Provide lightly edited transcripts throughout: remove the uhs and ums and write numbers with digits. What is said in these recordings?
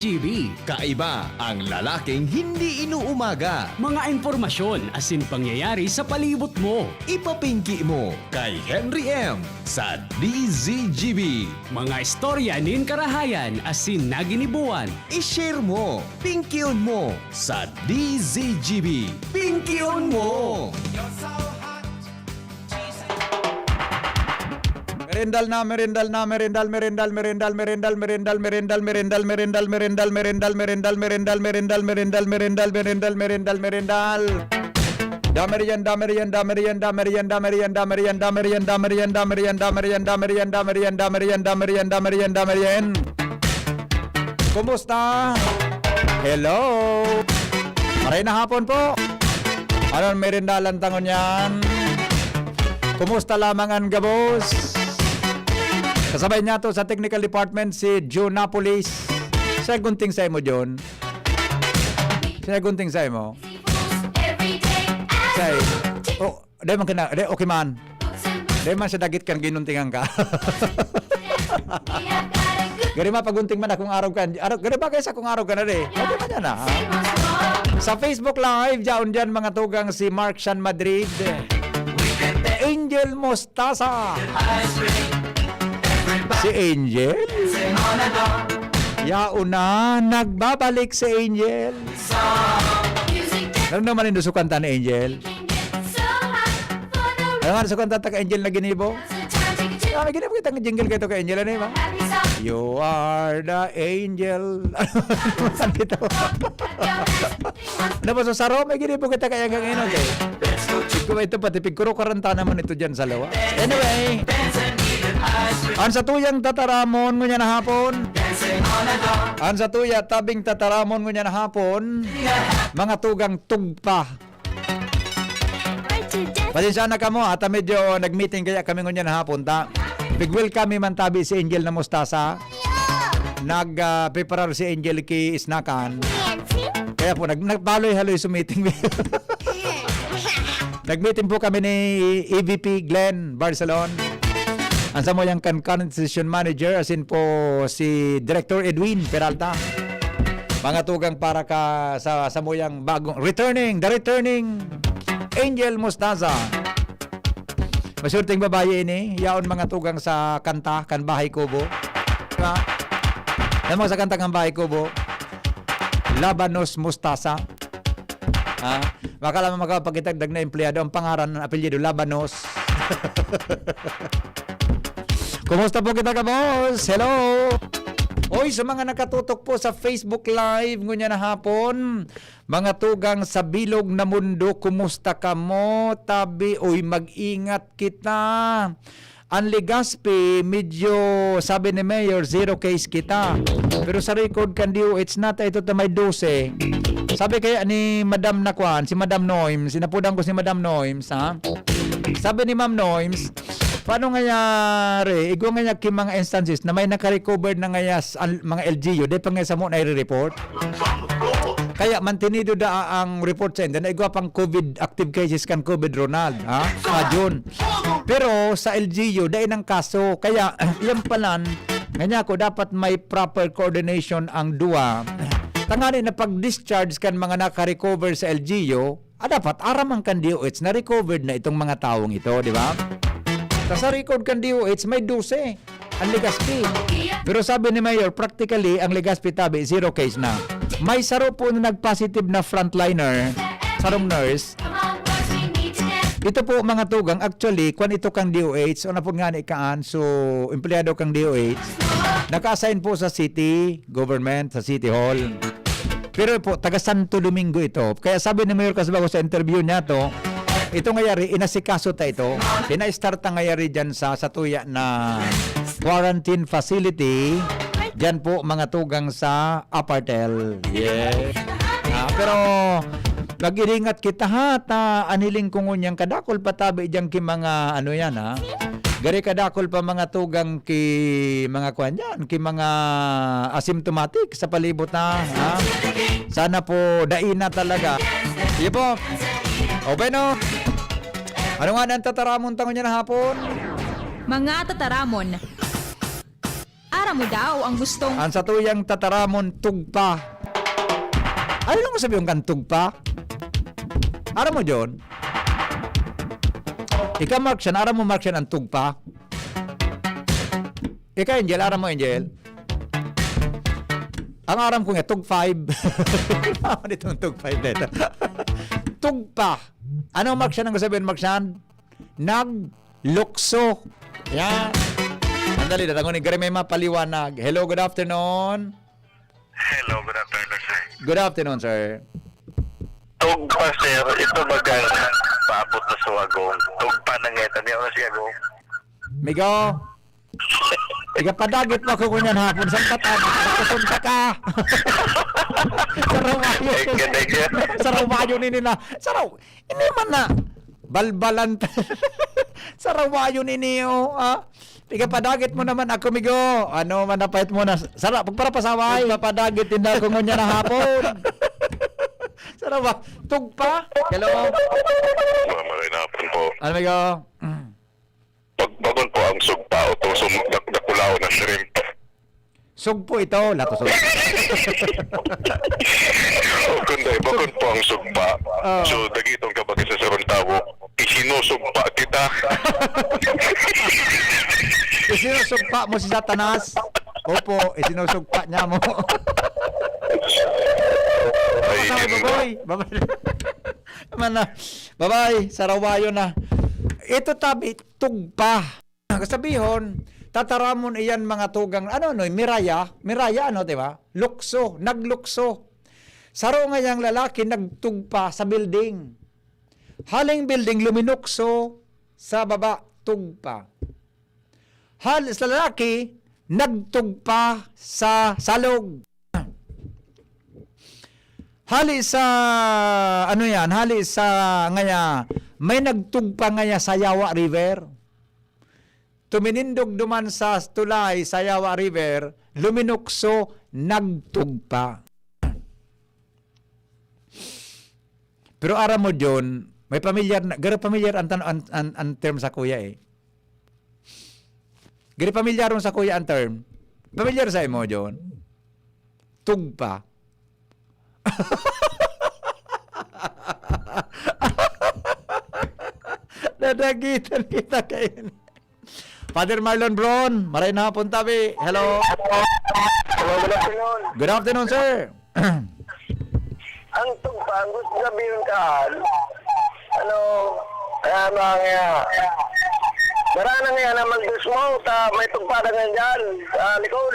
GB. Kaiba ang lalaking hindi inuumaga. Mga impormasyon asin pangyayari sa palibot mo. Ipapingki mo kay Henry M. sa DZGB. Mga istorya nin karahayan asin naginibuan. I-share mo, pingkion mo sa DZGB. Pingkion mo! Merendal Kumusta? Hello. Maray na hapon po. Anong merendalan tangon yan? Kumusta lamang ang gabos? Kasabay niya to sa technical department si June Napolis. Siya gunting sa mo, John. Siya gunting sa mo. Say, oh, day man kana, day okay man. Day man siya dagit kan ginuntingan ka. Gari ma pagunting man akong araw kan. Gari ba kaysa akong araw ka na de? Okay man yan ha. Sa Facebook Live, dyan mga tugang si Mark Sean Madrid. Angel Mostasa. Si Angel? Yauna, nagbabalik si Angel. Ano naman yung sukan ni Angel? Ano nga sukan ka Angel na ginibo? Ano ginibo kita ng jingle kayo ka Angel? Ano ba? You are the angel. Ano ba ito? Ano ba sa saro? May ginibo kita kaya hanggang ino. Kung ito pati pigkuro karanta naman ito dyan sa lawa. Anyway. An sa tuyang tataramon mo niya na hapon. An sa tuya tabing tataramon mo niya na hapon. Mga tugang tugpa. Pasensya na kamo at medyo nag-meeting kaya kami ngunya na hapon ta. Big-welcome man tabi si Angel na Mostasa. Nag-preparar si Angel ki isnakan. Kaya po nagbaloy-haloy sa meeting. Nag-meeting po kami ni EVP Glenn Barcelon. Ang sa mo yung Concession Manager, as in po si Director Edwin Peralta. Mga tugang para ka sa mo yung bagong the returning Angel Mostasa. Masurting babae ini, yaon mga tugang sa kanta, kan Bahay Kubo. Diba? Yan mga sa kanta kan Bahay Kubo, Labanos Mostasa. Baka lamang makapagitagdag na empleyado, ang pangaran ng apelyido, Labanos. Kumusta po kita ka, boss? Hello! Oy, sa mga nakatutok po sa Facebook Live ngunya na hapon, mga tugang sa bilog na mundo, kumusta ka mo? Tabi, oy, mag-ingat kita. Ang Legazpi, medyo, sabi ni Mayor, 0 case kita. Pero sa record kan DOH nata, ito ta may 12. Sabi kaya ni Madam Nakwan, si Madam Noims, sinapudan ko si Madam Noims, ha? Sabi ni Ma'am Noims, paano ngayari, igwa nga ki mga instances na may naka-recover na ngayas mga LGU, di pa nga sa mo na-report. Kaya mantinido da ang report sa inyo na igwa pang COVID active cases kan COVID Ronald, ha? June. Pero sa LGU, dahil ng kaso, kaya yung palan, nganya ko dapat may proper coordination ang duwa. Tangani na pag-discharge kan mga naka-recover sa LGU, dapat aram ang kan DOH na recovered na itong mga taong ito, di ba? Sa record kan DOH, may 12 ang Legazpi. Pero sabi ni Mayor, practically, ang Legazpi tabi, 0 case na. May saro po na nag-positive na frontliner, sarong nurse. Ito po mga tugang, actually, kung ito kang DOH, o na po nga ni kaan, so, empleyado kang DOH, naka-assign po sa city, government, sa city hall. Pero po, taga Santo Domingo ito. Kaya sabi ni Mayor Casbago sa interview niya to, ito ngayari, inasikaso ta ito. Ina-start ta ngayari dyan sa Satuya na quarantine facility. Dyan po mga tugang sa Apartel. Yes. Pero, mag-iringat kita ha. Aniling kungon yang kadakol patabi dyan ki mga ano yan ha. Gari kadakol pa mga tugang ki mga kuan yan, ki mga asymptomatic sa palibot na. Ha? Sana po daina talaga. Sige po. O bueno. Ano nga nang tataramon tango niya na hapon? Mga tataramon. Ara mo daw ang gustong Ang sa tuyang tataramon tugpa. Ano lang sabi yung kan tugpa? Aram mo, John? Ika, Mark, siya. Aram mo, Mark, siya ang tugpa? Ika, Angel. Aram mo, Angel? Ang aram ko nga, tug 5. Ano itong tug 5 dito? Tugpa. Ano, Mark, siya nang sabihin, Mark, siya? Naglukso. Yan. Andali, datangon ni Gary may mapaliwanag. Hello, good afternoon. Hello, good afternoon, sir. Good afternoon, sir. Tugpa, sir. Ito bagang paabot na sa wagong. Tugpa na nga ito. Niya na siya go. Migo. Ika padagit mo ko kunyan hapon. Saan patan? Nakasunta ka. Sarawayo. Sarawayo ni nila. Hindi man na. Balbalan. Sarawayo ni niyo. Ika padagit mo naman ako, Migo. Ano man napait mo na. Sarap. Pagparapasaway. Papadagit din ako kunyan na hapon. Sarawa. Tugpa. Hello. Maraming hapon po. Ano, Migo? Pagbagon po ang sugpa o itong sumagdakulaw na shrimp. Sugpo ito. Lato sugpo. O kundi, bagon po ang sugpa. So, dagitong kapag isa sa runtawo, isinusugpa kita. Isinusugpa mo si Satanas. Opo, isinusugpa niya mo. Ay, Bye-bye. Bye-bye. Bye-bye. Sarawayo na. Ito tabi, tugpa. Kasabihon, tataramon iyan mga tugang, Miraya, di ba? Lukso, naglukso. Saro nga yung lalaki, nagtugpa sa building. Haling building, luminukso sa baba, tugpa. Sa lalaki, nagtugpa sa salog. Hali sa may nagtugpa ngaya sa Yawa River. Tuminindog duman sa tulay sa Yawa River, luminukso, nagtugpa. Pero aram mo John, may pamilyar ang term sa kuya eh. Gari pamilyar sa kuya ang term. Pamilyar sa imo John. Tugpa. Nadagitan kita kayo. Father Marlon Bron, maray na hapon tabi. Hello. Hello, good afternoon. Good afternoon, sir. Ang tugpa, ang gusto sabihin ka, Marana nga na mag-dismo, may tugpa na nga dyan, likod.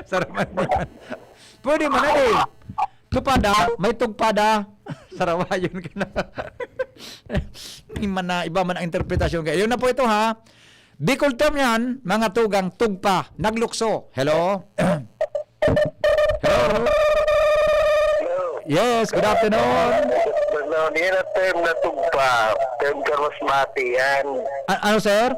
Saraman yan. Pwede man na eh. Tupada, may tugpada. Sarawayon ka na. Iba man ang interpretasyon kayo. Yun na po ito ha. Bicol term yan, mga tugang tugpa, naglukso. Hello? Hello? Yes, good afternoon. Hindi na term na tugpa, term karmasmati yan. Ano sir?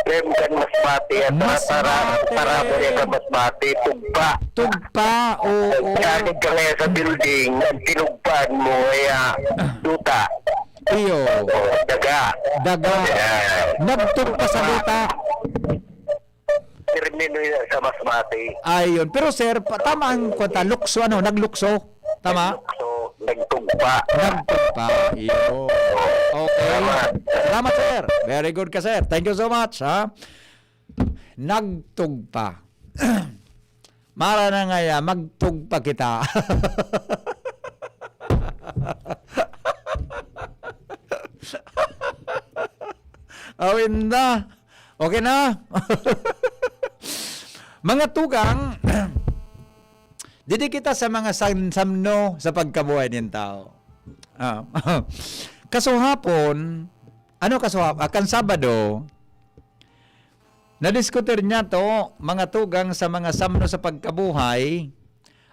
Term karmasmati yan. Masmati. Para karmasmati, tugpa. Tugpa, oo. Kahit ka ngayon sa building, tinugpan mo, duta. Iyo. Daga. Daga. Yan. Nagtugpa sa luta. Termino yun sa masmati. Ayun. Pero sir, tama ang kwenta. Lukso, Naglukso. Tama? So, nagtugpa. Nagtugpa. Iyo. Okay. Salamat, sir. Very good ka, sir. Thank you so much, ha? Nagtugpa. Mara na nga ya, magtugpa kita. Awin na. Okay na. Mga tugang, didi kita sa mga samno sa pagkabuhay ng tao. Kasuhapon, kan Sabado, nadiskutir niya to, mga tugang sa mga samno sa pagkabuhay,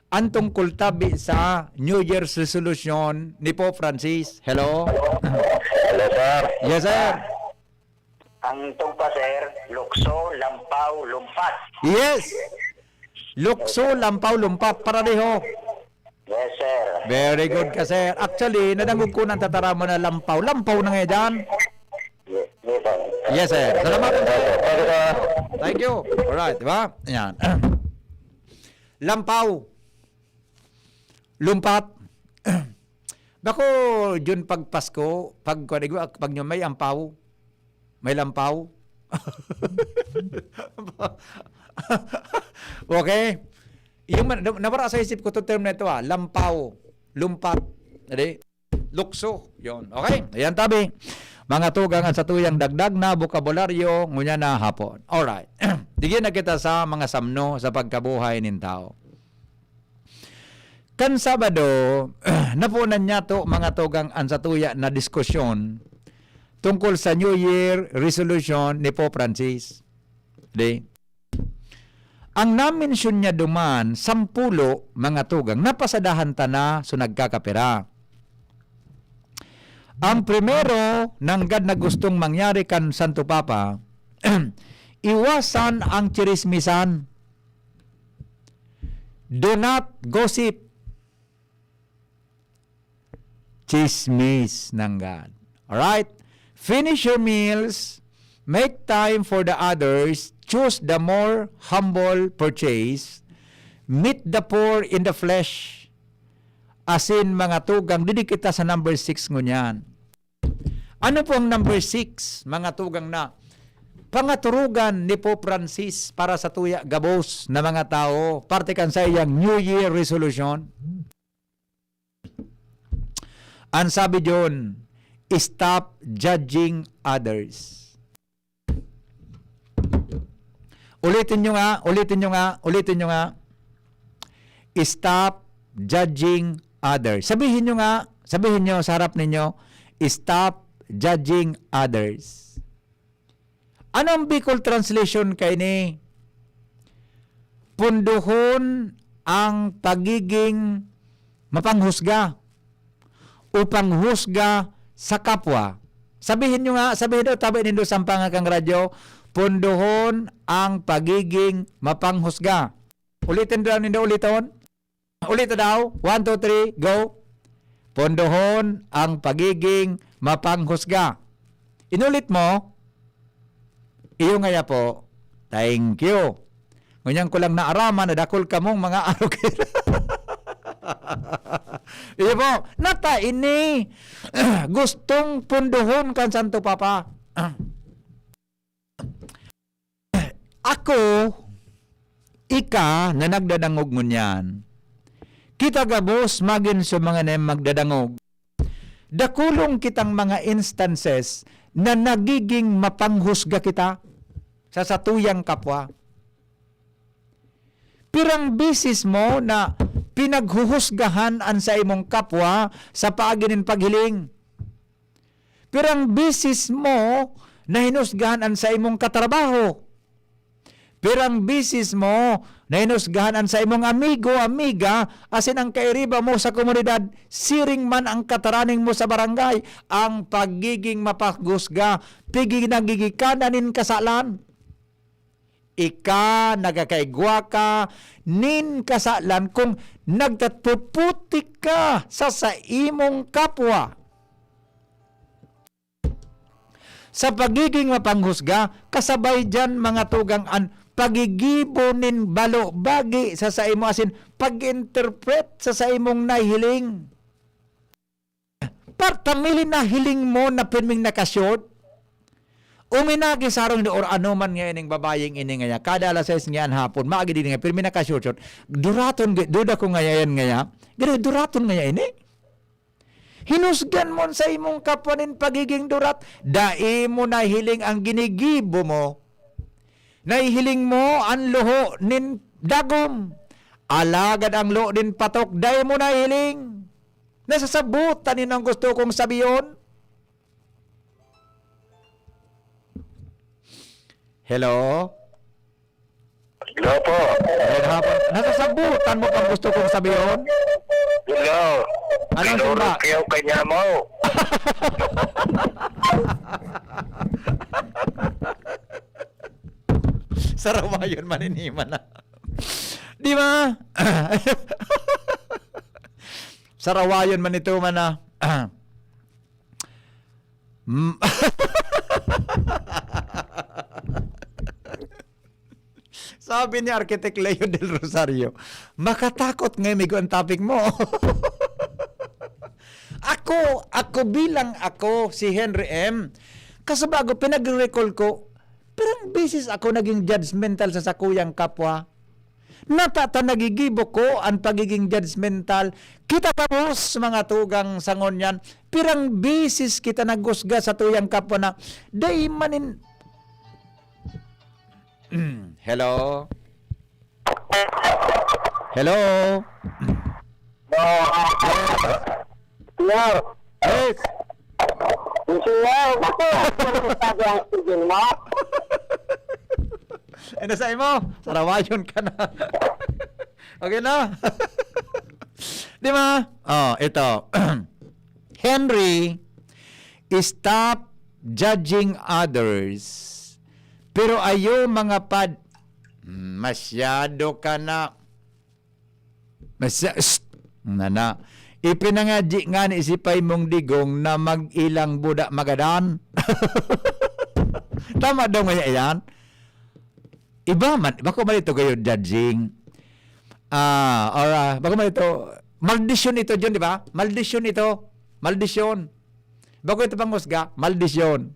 ang tungkol tabi sa New Year's resolution ni Pope Francis. Hello? Hello, sir. Yes, sir. Ang tugpa, sir, lukso, lampaw, lumpat. Yes. Lukso, lampaw, lumpat, pareho. Yes, sir. Very good ka, sir. Actually, nadangog ko ng tatarama na lampaw. Lampaw na nga dyan. Yes, sir. Yes, sir. Salamat. Thank you. Alright, di ba? Yan. Lampaw. Lumpat. Bako, Jun pag Pasko, pag nyo may ampaw, may lampaw. Okay? Yung nabara sa isip ko to term na ito lampaw, lumpat, lukso, yon. Okay? Ayan tabi. Mga tugang at sa tuyang dagdag na bokabularyo ngunya na hapon. Alright. Digyan na kita sa mga samno sa pagkabuhay nin tao. Kan Sabado, napunan niya to mga tugang an sa tuya na diskusyon tungkol sa New Year resolution ni Pope Francis. Ang namensyon niya duman, 10 mga tugang, napasadahan ta na so nagkakapera. Ang primero, nanggad na gustong mangyari kan Santo Papa, iwasan ang chirismisan. Do not gossip. Chismis nanggad. Alright? Finish your meals. Make time for the others. Choose the more humble purchase. Meet the poor in the flesh. Asin mga tugang, didi kita sa number 6 ngunyan. Ano po ang number 6, mga tugang na? Pangaturugan ni Pope Francis para sa tuya gabos na mga tao. Parte kan sa iyang New Year resolution. Ang sabi diyon, stop judging others. Ulitin nyo nga. Stop judging others. Sabihin nyo sa harap ninyo, stop judging others. Anong Bicol translation kay ni? Punduhon ang pagiging mapanghusga upang husga sa kapwa. Sabihin daw, tabi nindo sa pangagang radyo, punduhon ang pagiging mapanghusga. Ulitin daw nindo, ulitin daw. 1, 2, 3, go. Punduhon ang pagiging mapanghusga. Inulit mo, iyo ngaya po, thank you. Ngunyan ko lang naaraman, nadakol ka mong mga arukir. Iyo po, nata ini gustong punduhon kan Santo Papa. Ako, ika na nagdadangog ngunyan, kita gabos magin sa mga na magdadangog. Dakulong kitang mga instances na nagiging mapanghusga kita sa satuyang kapwa. Pirang bisis mo na pinaghuhusgahan an sa imong kapwa sa paaginin paghiling. Pirang bisis mo na hinusgahan an sa imong katrabaho. Pirang bisis mo na hinusgahan an sa imong amigo, amiga, asin ang kairiba mo sa komunidad, siring man ang kataraning mo sa barangay, ang pagiging mapaghusga, piging nagigikananin kasalan. Ika, nagakaigwa ka, nin kasalan kung nagtatpuputik ka sa imong kapwa. Sa pagiging mapanghusga, kasabay dyan mga tugang an pagigibonin balo bagi sa imo asin pag-interpret sa imong nahiling. Partamilin na hiling mo na pirming nakashort, uminagi sarong do or ano man nga ining babayeng ini nga kada alas 6 nga hapon maagi din nga pirmi nakashort duraton duda ko nga yan nga gani duraton nga ini hinusgan mo sa imong kapwa nin pagiging durat, dai mo nahiling ang ginigibo mo, nahihiling mo ang luho nin dagom, alagad ang luho nin patok, dai mo nahiling. Nasasabutan nin ang gusto kong sabiyon. Hello? Hello po. Nasasabutan mo pang gusto kong sabihin? Hello. Anong Pinurot sumba? kayo kanya mo. Sarawayon maniniman na. Di ba? Sarawayon man ito man na. Sabi ni Architect Leo del Rosario, makatakot ngayon may ang topic mo. Ako bilang ako, si Henry M. Kasabago, pinag-recall ko, parang beses ako naging judgmental sa sakuyang kapwa. Natata nagigibo ko ang pagiging judgmental. Kita tapos mga tugang sangon yan. Pirang beses kita nagusga sa tuyang kapwa na day manin. Hello? Hello? Sir, Yes. sir, ako, sabi ang student mo. Nasay mo? Sarawayon ka na. Okay na? Di ba? Oh, ito. Henry, stop judging others. Pero ayo mga masyado ka na. Nana. Ipinangadji nga ni isipay mong digong na mag-ilang budak magadan. Tama daw nga yan. Iba man, bako man ito kayo judging. Bako man ito, maldisyon ito dyan, di ba? Maldisyon ito. Maldisyon. Bako ito pang husga, maldisyon.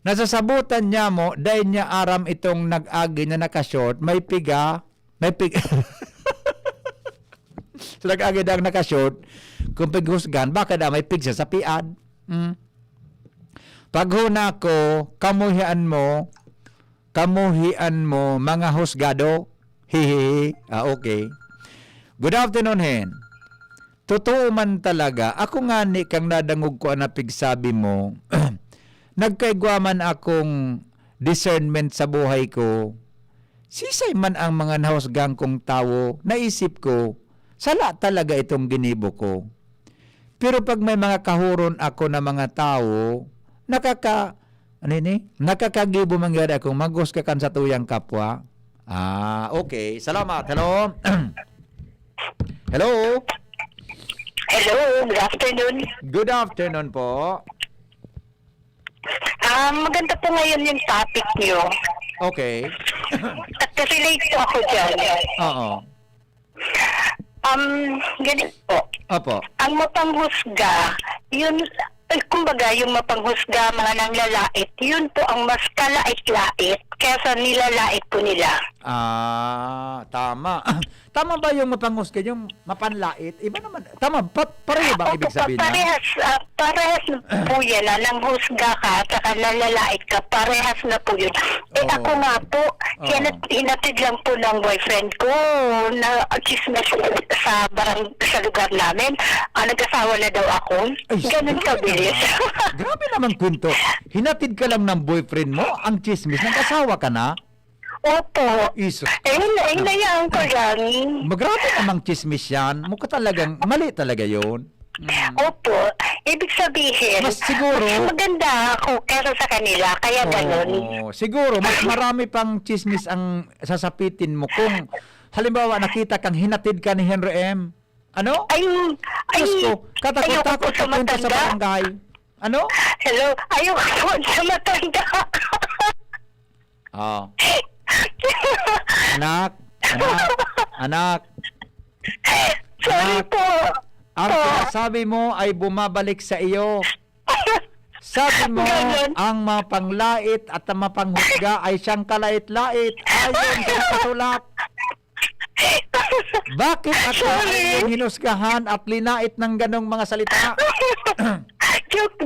Nasasabutan niya mo, dahil niya aram itong nag-agi na nakashort, may piga. So nag-agi na nakashort, kung paghusgan, baka na may pig sa piad. Paghuna ko, kamuhian mo, mga husgado. Hihihi. Okay. Good afternoon, Hen. Totoo man talaga, ako nga ni kang nadangog ko na pigsabi mo, nagkaigwaman akong discernment sa buhay ko. Sisay man ang mga nahusgang kong tao, naisip ko, sala talaga itong ginibo ko. Pero pag may mga kahuron ako na mga tao, nakakagibo mangyari akong mag-husga kan sa tuyang kapwa. Okay. Salamat. Hello? Hello? Hello, good afternoon. Good afternoon po. Maganda po ngayon yung topic niyo. Okay. At relate po ako dyan. Oo. Ganito po. Opo. Ang mapanghusga, yun, kumbaga yung mapanghusga, mga nanglalait, yun po ang mas kalait-lait kaysa nilalait po nila. Tama. Tama ba yung mapanghusga, yung mapanlait? Iba naman. Tama, pareho ba ibig sabihin niya? Parehas po yan. Nang husga ka, saka nalalait ka, parehas na po yun. Ako nga po, hinatid lang po ng boyfriend ko na chismis sa lugar namin. Nag-asawa na daw ako. Ganun kabilis. Grabe naman kwento. Hinatid ka lang ng boyfriend mo, ang chismis, nag-asawa ka na? Opo. Isus. Hinayaan ko yan. Magrabe namang chismis yan. Mukha talagang, mali talaga yun. Opo. Ibig sabihin, Mas siguro, mas maganda ako kaysa sa kanila. Kaya ganun. Siguro, mas marami pang chismis ang sasapitin mo kung halimbawa nakita kang hinatid ka ni Henry M. Ano? Diyos ko, katakot-takot sa punta sa barangay. Ano? Hello? Ayoko po sa matanda. Anak. Sorry po. Ang sinasabi mo ay bumabalik sa iyo. Sabi mo, ang mapanglait at ang mapanghusga ay siyang kalait-lait. Ayon sa nakasulat. Bakit ako yung hinusgahan at linait ng ganong mga salita?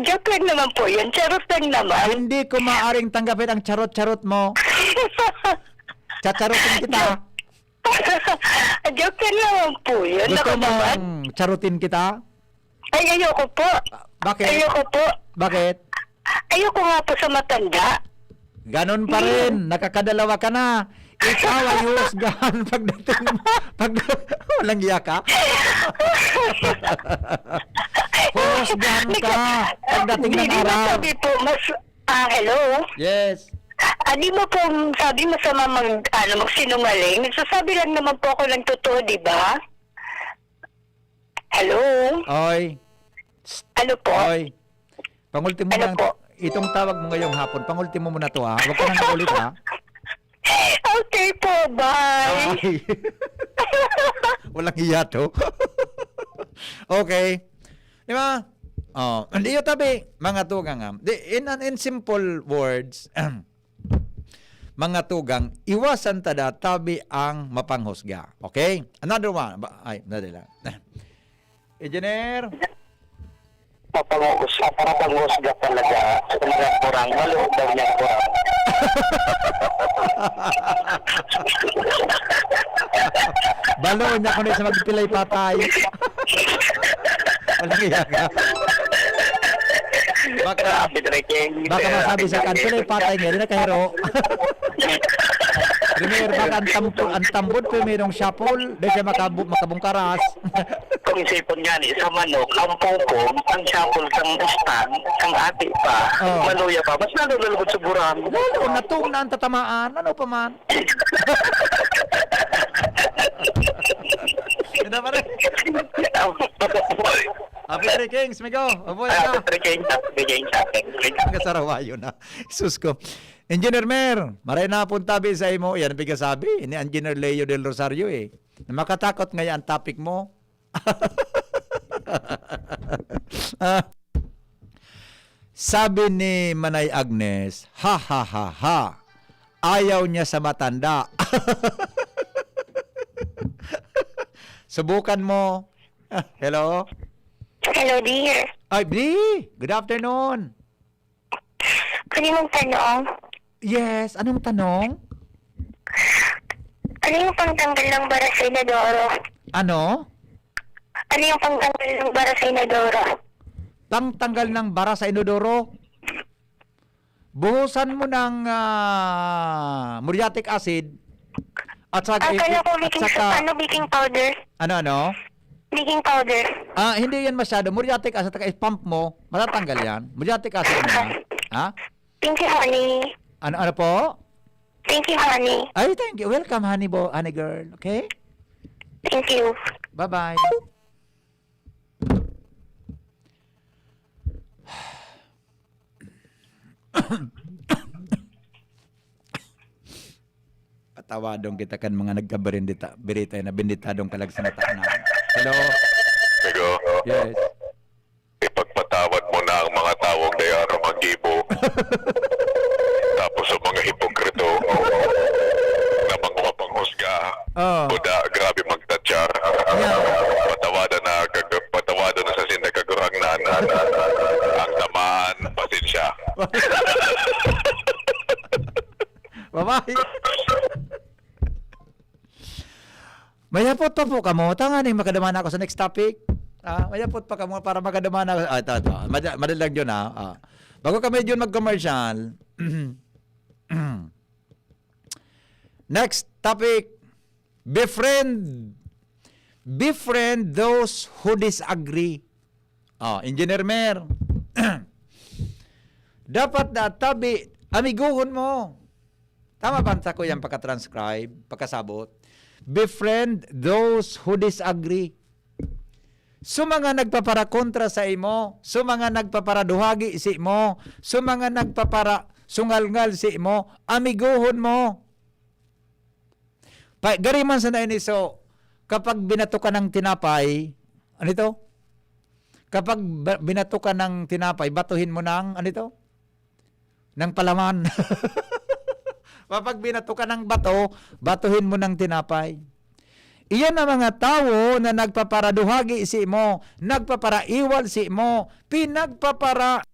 Joke lang naman po yun. Charot lang naman. Hindi ko maaring tanggapin ang charot-charot mo. Chacharotin kita. Joke lang naman po yun. Gusto mo charutin kita? Ay, ayoko po. Bakit? Ayoko po. Bakit? Ayoko nga po sa matanda. Ganon pa rin. Nakakadalawa ka na. Ikaw ay husgahan pagdating mo. Walang iya ka? Husgahan ka pagdating ng Hindi araw. mo sabi po, hello? Yes. Di mo po sabi masama magsinungaling? Nagsasabi lang naman po ako ng totoo, di ba? Hello? Oy. Ano po? Oy. Pangultimo Ano lang. po? Itong tawag mo ngayong hapon. Pangultimo mo na to ha. Huwag ka nang ulit ha. Okay po, bye. Ay. Walang iya to. Okay. Di ba? Oh, hindi yung tabi, mga tugang. In simple words, mga tugang, iwasan tada tabi ang mapanghusga. Okay? Another one. Ay, another lang. Engineer? Mapanghusga talaga. Talaga kurang. Malo daw niya kurang. Balo niya kung sa magpilay patay. Walang iya ka. Baka masabi sa kan, pilay patay nga, rin na kahiro. Primer, baka ang tambod, primerong syapol, dahil siya makabungkaras. Kung isipon nga ni, sa manok, ang pupong, ang sapol, kang ustan, kang ati pa, Oh. maluya pa, mas nalululubot sa buram. Lalo, natong na ang tatamaan, ano pa man. Hindi pa rin. Happy Three Kings, Migo. Mabuhay ka. Ang kasarawayo na. Sus ko. Engineer Mer, maray na puntabi sa imo. Yan ang pigasabi. Ini Engineer Leo del Rosario eh. Na makatakot ngayon ang topic mo. Sabi ni Manay Agnes, ha ha ha ha. Ayaw niya sa matanda. Subukan mo. Hello? Hello, dear. Ay, Bri! Good afternoon. Pwede mong tanong, Yes, anong tanong? ano yung pangtanggal ng bara sa inodoro? Ano? Ano yung pangtanggal ng bara sa inodoro? Pangtanggal ng bara sa inodoro? Buhusan mo ng muriatic acid at saka Akala ko baking powder. ano? Baking powder. Hindi yan masyado. Muriatic acid at pump mo, matatanggal yan. Muriatic acid mo yan. Ha? Thank you, honey. Ano po? Thank you, honey. Ay, thank you. Welcome, honey girl. Okay? Thank you. Bye-bye. Patawadong kita kan mga nagkaberita na binditadong kalagsanata na. Hello? Migo, Yes. ipagpatawad mo na ang mga tawag na yara magibo. Tapos sa mga hipokrito na mga mapanghusga. Oh. Buda, grabe magtatsyar. Patawadan na sa sinagagurang na ang tamaan, pasensya. Bye-bye. Mayapot pa po kamo. Tanganing makadaman ako sa next topic. Mayapot pa kamo para makadaman ako. Ito. Madali lang yun Bago kami yun mag-commercial. Next topic. Befriend those who disagree. Engineer Mer. Dapat na tabi, amiguhon mo. Tama ba ko yung pagka-transcribe, pagkasabot? Befriend those who disagree. So mga nagpapara kontra sa imo, so mga nagpapara duhagi si imo, so mga nagpapara sungalngal si imo, amiguhon mo. Gariman sa na so, kapag binato ka ng tinapay, ano ito? Kapag binato ka ng tinapay, batuhin mo ng, ano ito? Ng palaman. Kapag binato ka ng bato, batuhin mo ng tinapay. Iyan ang mga tao na nagpaparaduhagi si mo, nagpaparaiwal si mo, pinagpapara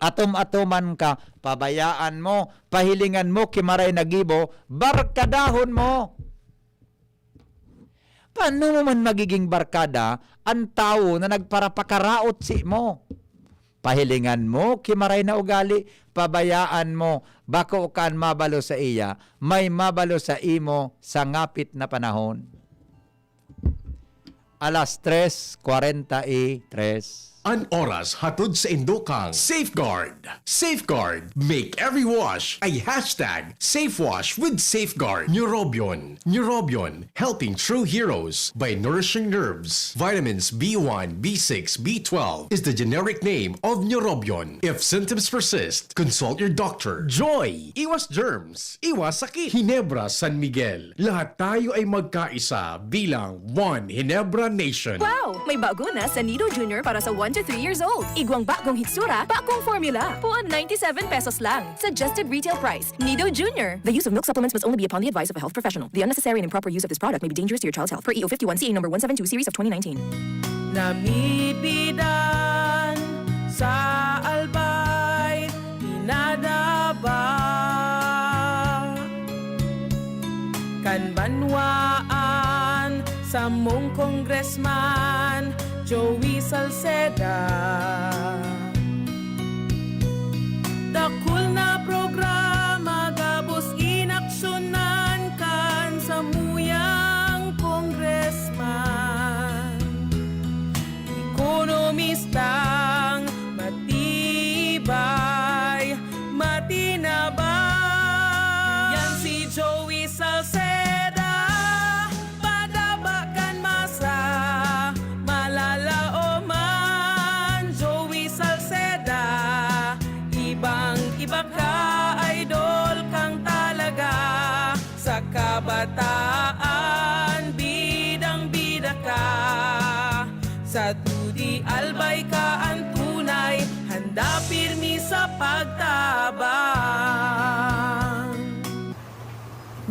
atom-atoman ka, pabayaan mo, pahilingan mo, kimaray nagibo, barkadahon mo. Paano mo man magiging barkada ang tao na nagparapakaraot si mo? Pahilingan mo, kimaray na ugali, pabayaan mo, bako kan mabalo sa iya, may mabalo sa imo sa ngapit na panahon. 3:43 An oras hatod sa Indokang Safeguard. Safeguard. Make every wash ay hashtag SafeWash with Safeguard. Neurobion. Neurobion. Helping true heroes by nourishing nerves. Vitamins B1, B6, B12 is the generic name of Neurobion. If symptoms persist, consult your doctor. Joy. Iwas germs. Iwas sakit. Hinebra San Miguel. Lahat tayo ay magkaisa bilang One Hinebra Nation. Wow! May bago na sa Nido Junior para sa 1 to 3 years old. Igwang bakong hitsura, bakong formula. Puan 97 pesos lang. Suggested retail price. Nido Junior. The use of milk supplements must only be upon the advice of a health professional. The unnecessary and improper use of this product may be dangerous to your child's health. Per EO 51CA number 172 series of 2019. Namibidan sa albay, inadaba kanbanwaan sa mong congressman Joey Salceda. Dakul na programa gabos inaksyonan kan sa muyang congressman. Ekonomistang matibay, matinabay. Yan si Joey Salceda, padabakan masa, malalaoman. Joey Salceda, ibang-iba ka, idol kang talaga. Sa kabataan, bidang-bida ka. Sa tudi albay ka ang tunay, handa pirmi sa pagtabang.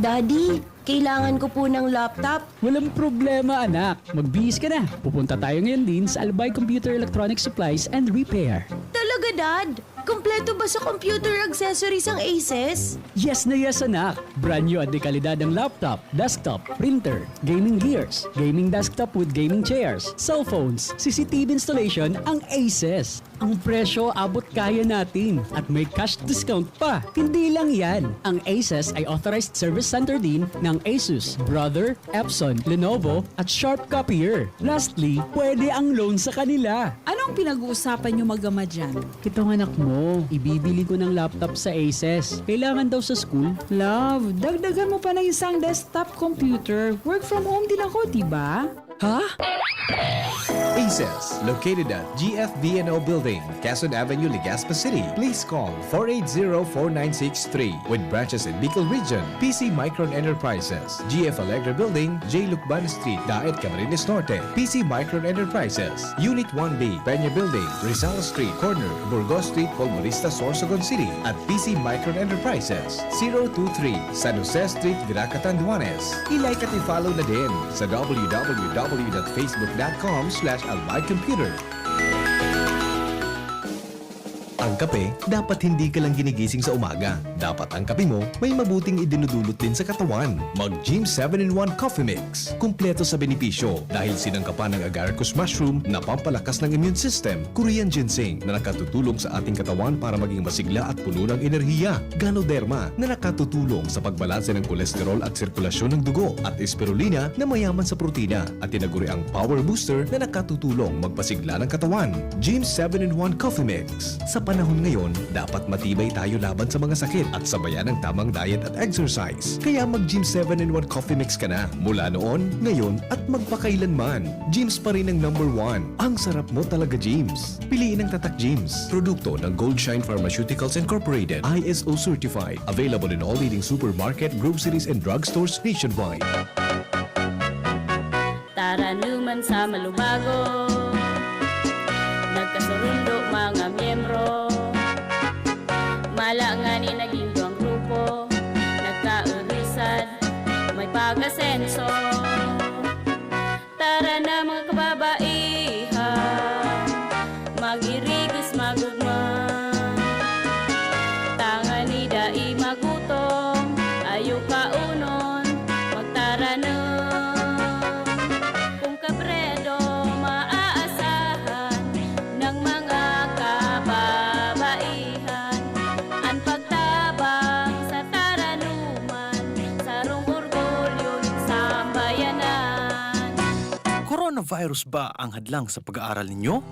Daddy, kailangan ko po ng laptop. Walang problema anak, magbihis ka na. Pupunta tayo ngayon din sa Albay Computer Electronic Supplies and Repair. Talaga, Dad? Kompleto ba sa computer accessories ang Aces? Yes na yes anak, brand new at dekalidad ang laptop, desktop, printer, gaming gears, gaming desktop with gaming chairs, cellphones, CCTV installation ang Aces. Ang presyo abot kaya natin at may cash discount pa. Hindi lang yan, ang Aces ay authorized service center din ng Asus, Brother, Epson, Lenovo at Sharp Copier. Lastly, pwede ang loan sa kanila. Anong pinag-uusapan nyo mag-ama dyan? Itong anak mo, ibibili ko ng laptop sa Aces. Kailangan daw sa school. Love, dagdagan mo pa ng isang desktop computer. Work from home din ako, diba? Ha? Aces, located at GFBNO Building, Quezon Avenue, Legazpi City. Please call 480-4963 with branches in Bicol Region, PC Micron Enterprises, GF Allegra Building, J. Lucban Street, Daet, Camarines Norte, PC Micron Enterprises, Unit 1B, Peña Building, Rizal Street, Corner, Burgos Street, Colmonista, Sorsogon City, at PC Micron Enterprises, 023, San Jose Street, Viraca, Tanduanes. I-like at i-follow na din sa www.facebook.com/albaycomputer. Ang kape, dapat hindi ka lang ginigising sa umaga. Dapat ang kape mo may mabuting idinudulot din sa katawan. Mag-Gym 7-in-1 Coffee Mix. Kumpleto sa benepisyo dahil sinangkapan ng agaricus mushroom na pampalakas ng immune system, Korean ginseng na nakatutulong sa ating katawan para maging masigla at puno ng enerhiya, Ganoderma na nakatutulong sa pagbalanse ng kolesterol at sirkulasyon ng dugo, at spirulina na mayaman sa protina, at tinaguri ang Power Booster na nakatutulong magpasigla ng katawan. Gym 7-in-1 Coffee Mix. Sa panahon ngayon, dapat matibay tayo laban sa mga sakit at sabayan ng tamang diet at exercise. Kaya mag-Gym 7-in-1 Coffee Mix ka na. Mula noon, ngayon, at magpakailanman. Gyms pa rin ang number 1. Ang sarap mo talaga, Gyms. Piliin ang Tatak Gyms. Produkto ng Goldshine Pharmaceuticals Incorporated. ISO certified. Available in all leading supermarket, groceries, and drugstores nationwide. Tara naman sa Malubago, nagkasurundo mga miyembro. Malangani naging duwang grupo, nagkaurisan, may pag-asenso. Tara na mga kababaihan, mag-irigis magugma. Tangan ni dai magutom, ayaw kaunon, magtara na. Kung kabredo maaasahan ng mga kababaihan, ang pagtabang sa taranuman, sarong orgulyo ng sambayanan. Coronavirus ba ang hadlang sa pag-aaral ninyo?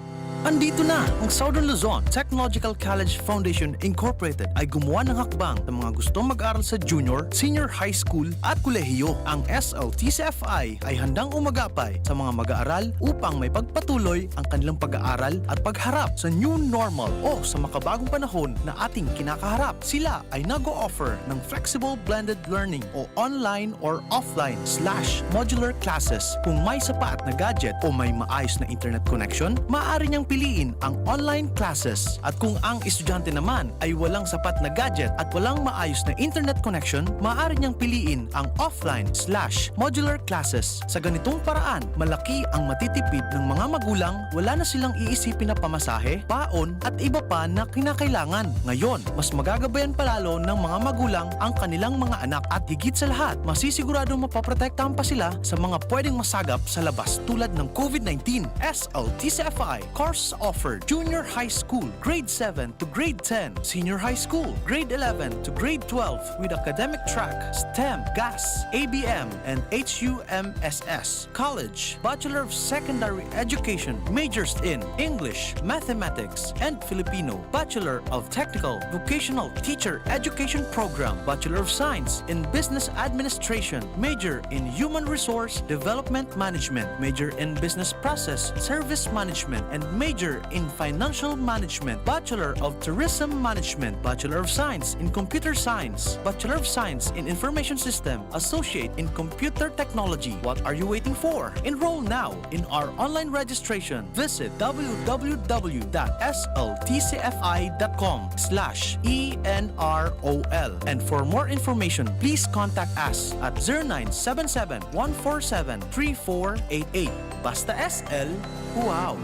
Andito na ang Southern Luzon Technological College Foundation Incorporated ay gumawa ng hakbang sa mga gustong mag-aral sa junior, senior high school at kolehiyo. Ang SLTCFI ay handang umagapay sa mga mag-aaral upang may pagpatuloy ang kanilang pag-aaral at pagharap sa new normal o sa makabagong panahon na ating kinakaharap. Sila ay nag-o-offer ng flexible blended learning o online or offline/modular classes. Kung may sapat na gadget o may maayos na internet connection, maaari niyang piliin ang online classes. At kung ang estudyante naman ay walang sapat na gadget at walang maayos na internet connection, maaari niyang piliin ang offline/modular classes. Sa ganitong paraan, malaki ang matitipid ng mga magulang, wala na silang iisipin na pamasahe, paon at iba pa na kinakailangan. Ngayon, mas magagabayan palalo ng mga magulang ang kanilang mga anak at higit sa lahat, masisiguradong mapaprotektahan pa sila sa mga pwedeng masagap sa labas tulad ng COVID-19. SLTCFI course offered junior high school, grade 7 to grade 10, senior high school, grade 11 to grade 12 with academic track, STEM, GAS, ABM, and HUMSS. College, Bachelor of Secondary Education, majors in English, Mathematics, and Filipino. Bachelor of Technical Vocational Teacher Education Program, Bachelor of Science in Business Administration, major in Human Resource Development Management, major in Business Process Service Management, and major in Financial Management, Bachelor of Tourism Management, Bachelor of Science in Computer Science, Bachelor of Science in Information System, Associate in Computer Technology. What are you waiting for? Enroll now in our online registration. Visit www.sltcfi.com/ENROL. And for more information, please contact us at 0977-147-3488. Basta SL, wow!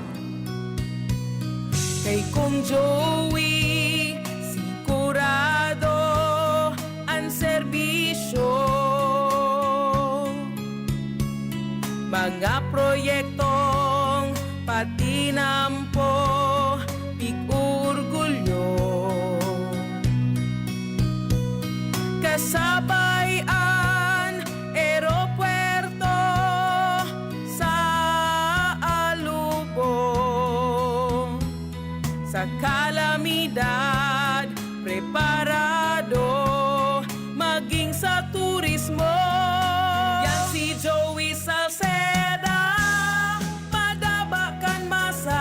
Kay Kong Joey, sigurado ang serbisyo. Mga proyektong patinampo, pig-urgulyo. Kasabayan, aeropuerto sa alubong. Sa kalamidad, preparado, maging sa turismo. Yan si Joey Salceda, madabakan masa,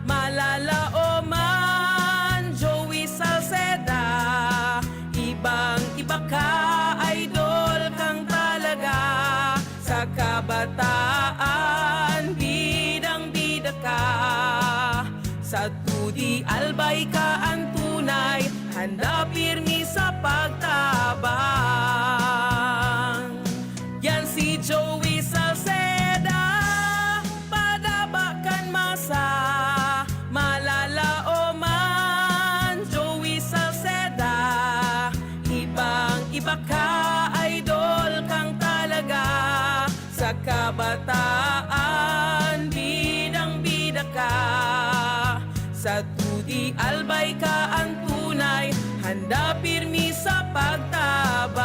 malala o man. Joey Salceda, ibang-iba ka, idol kang talaga. Sa kabataan, bidang-bida ka. Sa tudi albay ka ang tunay, handa pirmi sa pagtabang. Yan si Joey Salceda, padabakan masa, malala o man. Joey Salceda, ibang-iba ka, idol kang talaga. Sa kabataan, bidang-bida ka. Sa tudi albay ka ang tunay, handa pirmi sa pagtabang.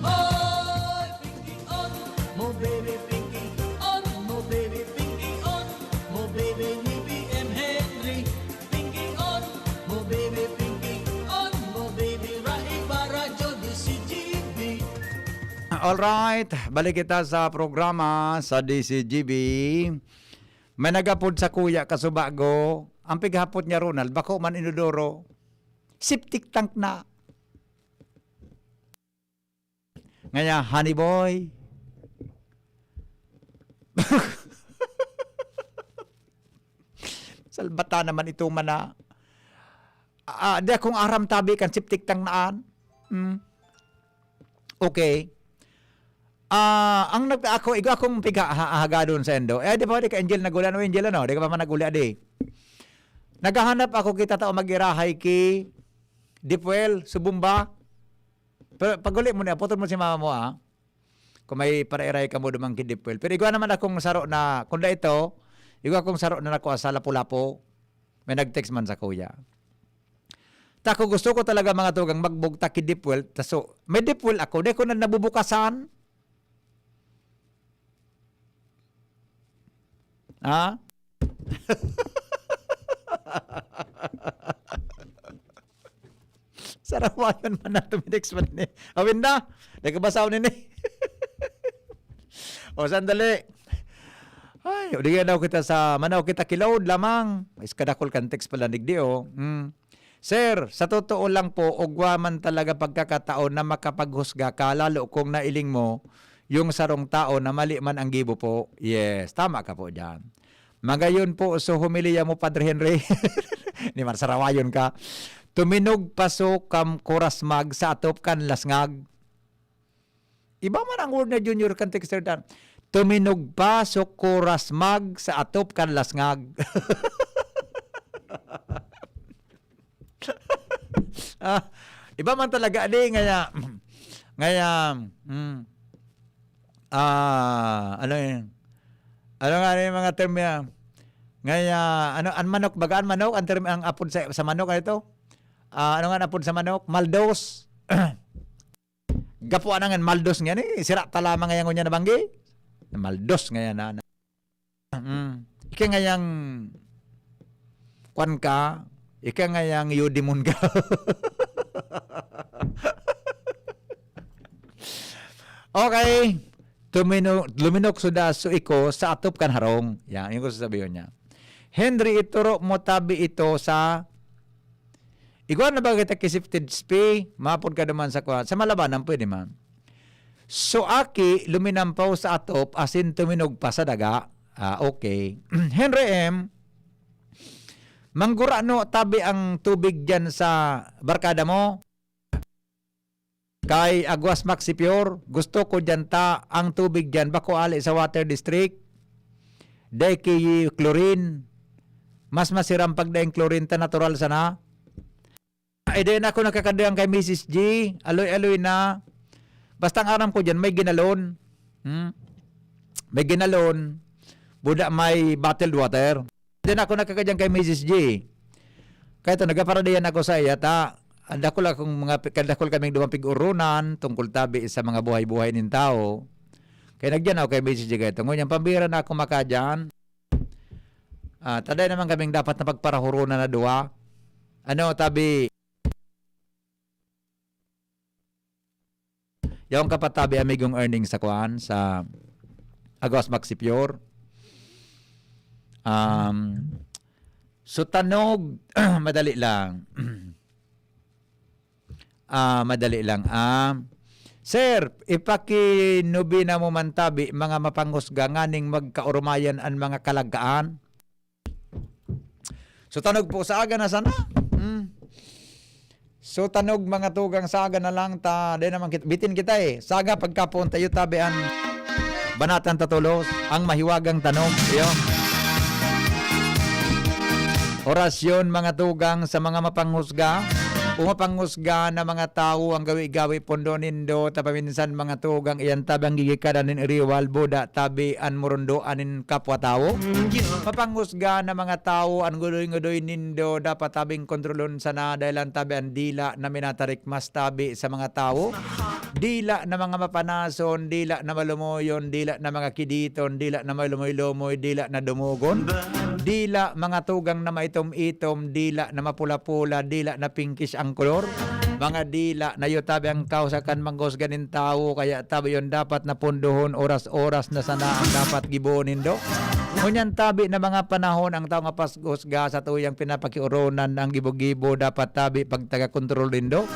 Hoy, Pinky on, mo baby Pinky on, mo baby Pinky on, mo baby ni BM Henry. Pinky on, mo baby Pinky on, mo baby Rai Barajo di CGB. Alright, balik kita sa programa sa DCGB. May nagapod sa kuya kasubago. Ang pighapot niya Ronald, bako man inodoro. Septic tank na. Ngaya, honey boy. Salbata naman ito man na. Di akong aram tabi kan septic tank naan. Okay. Ang ako igo akong pigahaga doon sa endo. Di ba di ka Angel nagulan o Angel ano? Di ka pa man naguli adi. Naghahanap ako kita tao magirahay ki Dipuel Subumba. Pero paguli mo na putol mo si mama mo Kung may para-iray ka mo dumang ki Dipuel. Pero igo naman akong saro na kunda ito, igo akong saro na nakuha sa Lapu-Lapu. May nag-text man sa kuya. Tako gusto ko talaga mga tugang magbugta ki Dipuel. So, may Dipuel ako, di ko na nabubukasan. Ha? Sarawayon man na tuminex man ni. Awin na. Nagkabasaw ni ni. O sandali. Ay, uligan daw kita sa manaw kita kilawod lamang. Iskadakol kan text pala nigdi o. Sir, sa totoo lang po, ugwa man talaga pagkakataon na makapaghusga ka, lalo kung nailing mo yung sarong tao na mali man ang gibo po. Yes, tama ka po dyan. Magayon po, so humiliya mo, Padre Henry. Ni man sarawayon ka. Tuminog paso kam kurasmag sa atop kan lasngag. Iba man ang word na junior kan texter dan. Tuminog pa so kurasmag sa atop kan lasngag. Iba man talaga di ngaya ano yun? Ano nga yung mga term yan? Ngaya ang manok bagaan manok ang term ang apod sa manok ito? Ano nga apod sa manok? Maldos. Gapuan nga maldos nga ni sira ta lamang ngayang unya nabanggi. Maldos ngaya na. Ika ngayang kwan ka, ika ngayang yudimon ka. Okay. Luminok suda so iko sa atop kan harong. Yan, yung ko sasabihin niya. Henry, ituro mo tabi ito sa iguan na ba kita kisipted spi? Mapod ka naman sa kuwan. Sa malabanan, pwede man. So, aki, luminampaw sa atop asin tuminog pa sa daga. Okay. Henry M., manggura no tabi ang tubig dyan sa barkada mo? Kay Aguas Maxi Pure, gusto ko dyan ang tubig dyan, bako ali sa water district, day kay chlorine, mas masiram pag daing chlorine ta natural sana. Din ako nakakadayang kay Mrs. G, aloy-aloy na, basta ang aram ko dyan, may ginalon, may ginalon, buda may bottled water. Din ako nakakadayang kay Mrs. G, kaya ito, nagaparadayan ako sa iya, Andakol akong kadakol kaming dumampig urunan tungkol tabi sa mga buhay-buhay nin tao. Kaya nagyan ako kay Mrs. Jigay. Ngunyan, pambira na ako makadyan. Taday naman kaming dapat na pagparahurunan na duwa. Ano, tabi? Yung kapatabi amigong earnings sa kuan sa Aguas Maxi Pure. So tanog, madali lang. Madali lang. Sir, ipakinubi na mo man tabi mga mapanghusga nganing magkaurumayan ang mga kalagaan. So tanog po sa aga na sana. So tanog mga tugang sa aga na lang ta. Di naman bitin kita Saga pagkapon tayo tabi ang banatan tatulos ang mahiwagang tanog. Yun. Orasyon mga tugang sa mga mapanghusga. Umapanghusga na mga tao ang gawi-gawi pondo nindo tapaminsan mga tugang iyan tabang gigikadan nin iriwal boda tabi an murundo anin kapwa tao. Mapanghusga na mga tao ang gudoy-gudoy nindo dapat tabing kontrolon sana dahil ang tabi ang dila na minatarik mas tabi sa mga tao. Dila na mga mapanason, dila na malumoyon, dila na mga kiditon, dila na malumoy-lumoy, dila na dumugon. Dila mga tugang na maitom-itom, dila na mapula-pula, dila na pinkish ang kolor. Mga dila na yotabi ang kausakan manggos ganin tao, kaya tabi yon dapat na punduhon oras-oras na sana ang dapat gibonin do. Ngunyan tabi na mga panahon ang tao nga pasgosga sa tuyang pinapakiuronan ang gibo-gibo dapat tabi pagtaga-kontrol din do.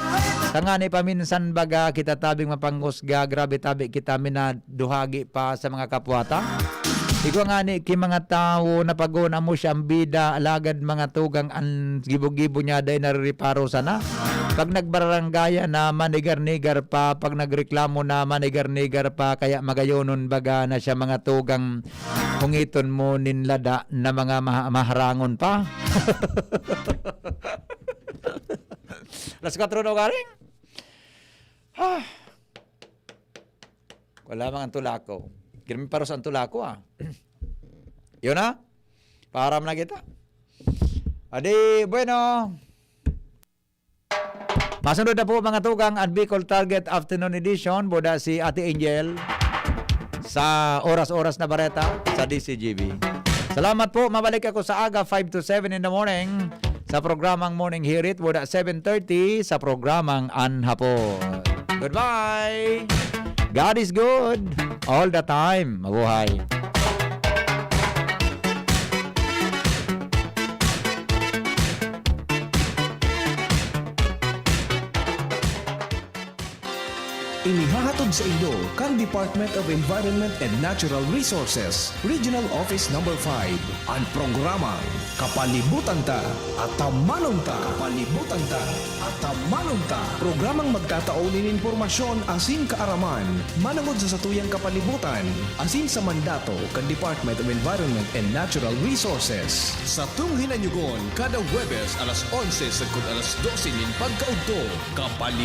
Tangani paminsan baga kita tabing mapanghusga, grabe tabi kita minaduhagi pa sa mga kapwata. Ikaw nga ni ki mga tao na paguna mo siyang bida alagad mga tugang ang gibo-gibo niya day naririparo sana. Pag nagbarangaya na manigar-nigar pa, pag nagreklamo na manigar-nigar pa, kaya magayonon baga na siya mga tugang hungiton mo ninlada na mga maharangon pa. Las 4 na galing? Wala mang ang tulako. Kirmi paros ang tulako Yun na. Param na kita. Adi, bueno. Masunod na po mga tugang at Bicol Target Afternoon Edition. Boda si Ate Angel sa oras-oras na bareta sa DCGB. Salamat po. Mabalik ako sa aga 5 to 7 in the morning sa programang Morning Hirit. Muna 7:30 sa programang Anhapon. Goodbye! God is good all the time. Mabuhay! Inihahatod sa inyo kang Department of Environment and Natural Resources, Regional Office No. 5, ang programang Kapalibutan Ta at Tamanong Ta. Kapalibutan Ta at Tamanong Ta. Programang magtataunin informasyon asin kaaraman, manangod sa satuyang kapalibutan, asin sa mandato kang Department of Environment and Natural Resources. Sa tunghinan yugon, kada Huwebes alas 11 sa alas 12 nin pagkaugto, Kapalibutan